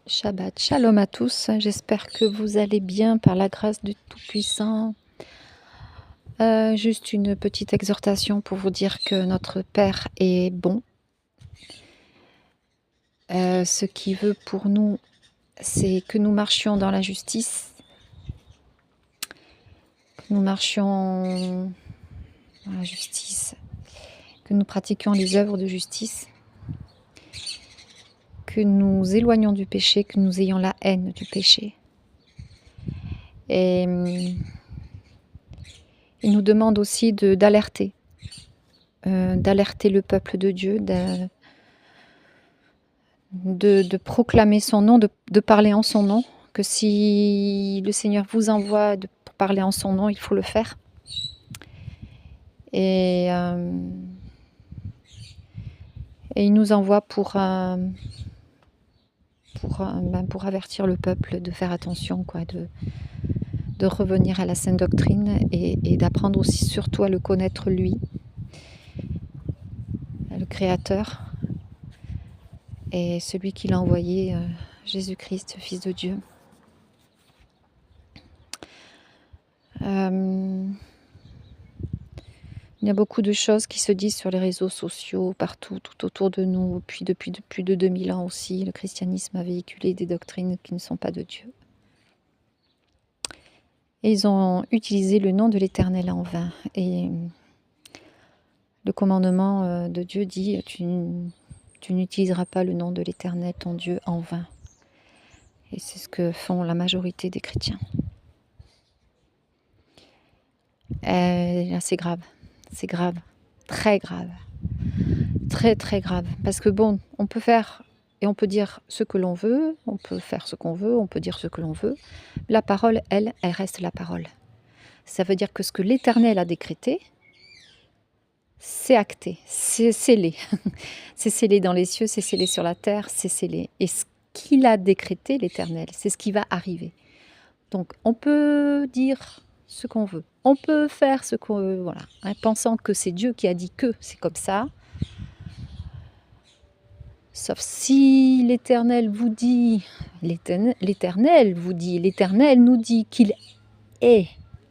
Shabbat Shalom à tous, j'espère que vous allez bien par la grâce du Tout-Puissant. Juste une petite exhortation pour vous dire que notre Père est bon. Ce qu'il veut pour nous, c'est que nous marchions dans la justice, que nous marchions dans la justice, que nous pratiquions les œuvres de justice, que nous éloignions du péché, que nous ayons la haine du péché. Et il nous demande aussi d'alerter le peuple de Dieu, de proclamer son nom, de parler en son nom, que si le Seigneur vous envoie pour parler en son nom, il faut le faire. Et il nous envoie pour avertir le peuple de faire attention, quoi, de revenir à la sainte doctrine et d'apprendre aussi surtout à le connaître lui, le Créateur, et celui qui l'a envoyé, Jésus-Christ, Fils de Dieu. Il y a beaucoup de choses qui se disent sur les réseaux sociaux, partout, tout autour de nous, puis depuis plus de 2000 ans aussi. Le christianisme a véhiculé des doctrines qui ne sont pas de Dieu. Et ils ont utilisé le nom de l'Éternel en vain. Et le commandement de Dieu dit, tu n'utiliseras pas le nom de l'Éternel, ton Dieu, en vain. Et c'est ce que font la majorité des chrétiens. C'est grave. C'est grave, très grave, très très grave. Parce que bon, on peut faire et on peut dire ce que l'on veut, on peut faire ce qu'on veut, on peut dire ce que l'on veut. La parole, elle reste la parole. Ça veut dire que ce que l'Éternel a décrété, c'est acté, c'est scellé. C'est scellé dans les cieux, c'est scellé sur la terre, c'est scellé. Et ce qu'il a décrété, l'Éternel, c'est ce qui va arriver. Donc on peut dire ce qu'on veut. On peut faire ce qu'on veut, voilà, hein, pensant que c'est Dieu qui a dit que c'est comme ça. Sauf si l'Éternel vous dit, l'Éternel nous dit qu'il est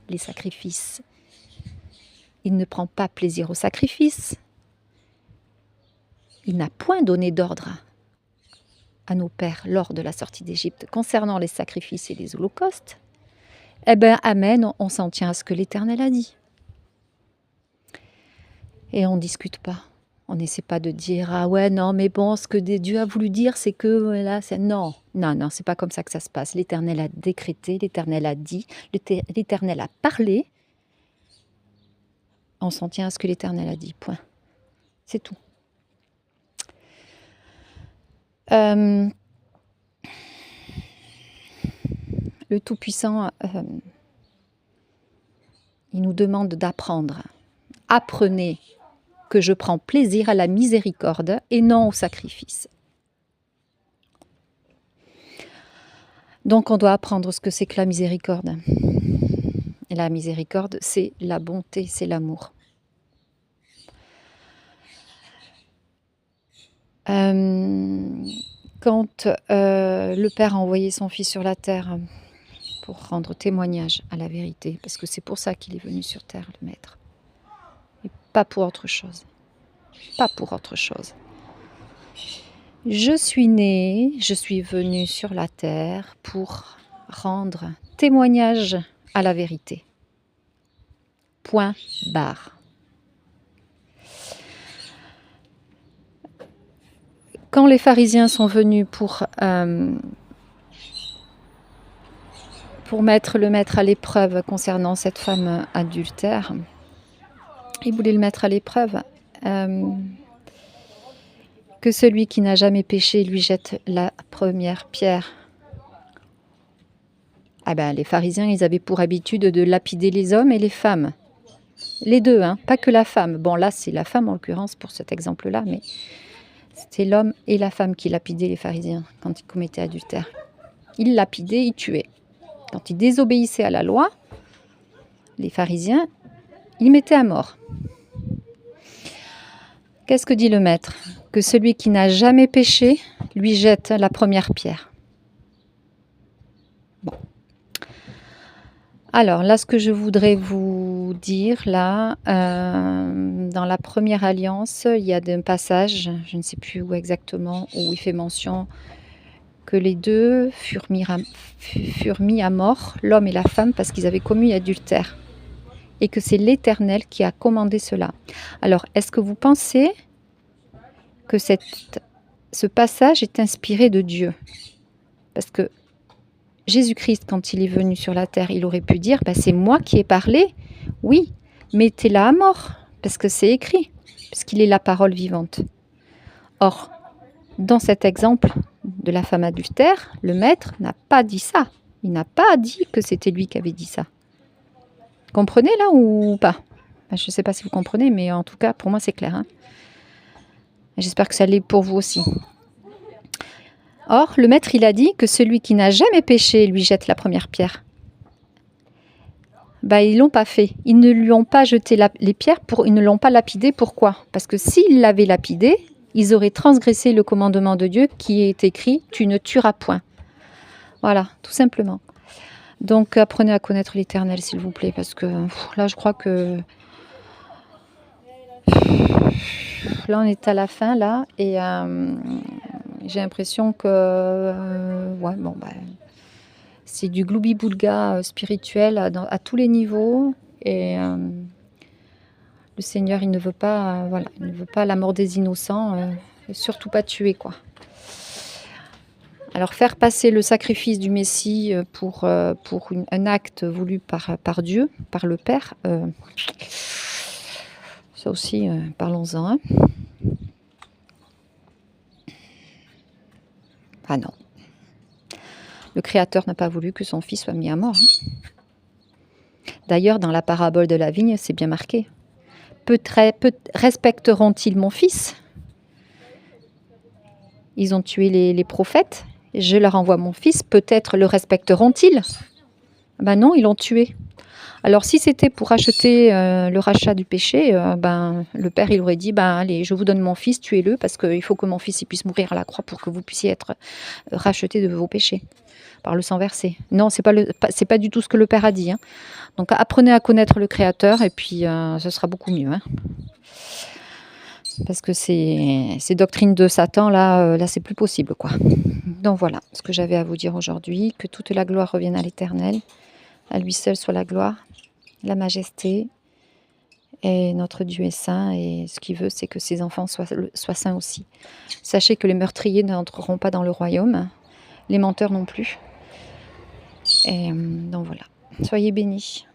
les sacrifices. Il ne prend pas plaisir aux sacrifices. Il n'a point donné d'ordre à nos pères lors de la sortie d'Égypte concernant les sacrifices et les holocaustes. Eh bien, amen, on s'en tient à ce que l'Éternel a dit. Et on ne discute pas. On n'essaie pas de dire, ah ouais, non, mais bon, ce que Dieu a voulu dire, c'est que là, c'est... Non, c'est pas comme ça que ça se passe. L'Éternel a décrété, l'Éternel a dit, l'Éternel a parlé. On s'en tient à ce que l'Éternel a dit, point. C'est tout. Le Tout-Puissant, il nous demande d'apprendre. Apprenez que je prends plaisir à la miséricorde et non au sacrifice. Donc on doit apprendre ce que c'est que la miséricorde. Et la miséricorde, c'est la bonté, c'est l'amour. Quand le Père a envoyé son Fils sur la terre pour rendre témoignage à la vérité, parce que c'est pour ça qu'il est venu sur terre, le Maître. Et pas pour autre chose. Pas pour autre chose. Je suis née, je suis venue sur la terre pour rendre témoignage à la vérité. Point barre. Quand les pharisiens sont venus pour mettre le Maître à l'épreuve concernant cette femme adultère, ils voulaient le mettre à l'épreuve. Que celui qui n'a jamais péché lui jette la première pierre. Ah ben, les pharisiens, ils avaient pour habitude de lapider les hommes et les femmes. Les deux, hein, pas que la femme. Bon, là, c'est la femme en l'occurrence pour cet exemple-là, mais c'était l'homme et la femme qui lapidaient les pharisiens quand ils commettaient adultère. Ils lapidaient, ils tuaient. Quand ils désobéissaient à la loi, les pharisiens, ils mettaient à mort. Qu'est-ce que dit le Maître? Que celui qui n'a jamais péché lui jette la première pierre. Alors là, ce que je voudrais vous dire là, dans la première alliance, il y a un passage, je ne sais plus où exactement, où il fait mention que les 2 furent mis à mort, l'homme et la femme, parce qu'ils avaient commis adultère et que c'est l'Éternel qui a commandé cela. Alors, est-ce que vous pensez que ce passage est inspiré de Dieu? Parce que Jésus-Christ, quand il est venu sur la terre, il aurait pu dire, bah, c'est moi qui ai parlé, oui, mettez-la à mort, parce que c'est écrit, puisqu'il est la parole vivante. Or, dans cet exemple de la femme adultère, le maître n'a pas dit ça. Il n'a pas dit que c'était lui qui avait dit ça. Comprenez là ou pas? Je ne sais pas si vous comprenez, mais en tout cas, pour moi, c'est clair, hein. J'espère que ça l'est pour vous aussi. Or, le maître, il a dit que celui qui n'a jamais péché lui jette la première pierre. Bah, ils ne l'ont pas fait. Ils ne lui ont pas jeté les pierres, ils ne l'ont pas lapidé. Pourquoi? Parce que s'ils l'avaient lapidé, ils auraient transgressé le commandement de Dieu qui est écrit « Tu ne tueras point ». Voilà, tout simplement. Donc, apprenez à connaître l'Éternel, s'il vous plaît, parce que là, je crois que... Là, on est à la fin, là, et j'ai l'impression que... ouais, bon, bah, c'est du gloubi-boulga spirituel à tous les niveaux, et le Seigneur, il ne veut pas, voilà, il ne veut pas la mort des innocents, surtout pas tuer, quoi. Alors, faire passer le sacrifice du Messie pour un acte voulu par Dieu, par le Père, ça aussi, parlons-en, hein. Ah non. Le Créateur n'a pas voulu que son fils soit mis à mort, hein. D'ailleurs, dans la parabole de la vigne, c'est bien marqué. Respecteront-ils mon fils? Ils ont tué les prophètes. Je leur envoie mon fils. Peut-être le respecteront-ils? Ben non, ils l'ont tué. Alors, si c'était pour acheter le rachat du péché, ben, le père, il aurait dit, ben, allez, je vous donne mon fils, tuez-le, parce qu'il faut que mon fils il puisse mourir à la croix pour que vous puissiez être racheté de vos péchés par le sang versé. Non, c'est pas du tout ce que le père a dit, hein. Donc, apprenez à connaître le Créateur, et puis ce sera beaucoup mieux, hein. Parce que ces doctrines de Satan, là c'est plus possible, quoi. Donc voilà, ce que j'avais à vous dire aujourd'hui, que toute la gloire revienne à l'Éternel. À lui seul soit la gloire, la majesté, et notre Dieu est saint, et ce qu'il veut, c'est que ses enfants soient saints aussi. Sachez que les meurtriers n'entreront pas dans le royaume, les menteurs non plus. Et donc voilà, soyez bénis.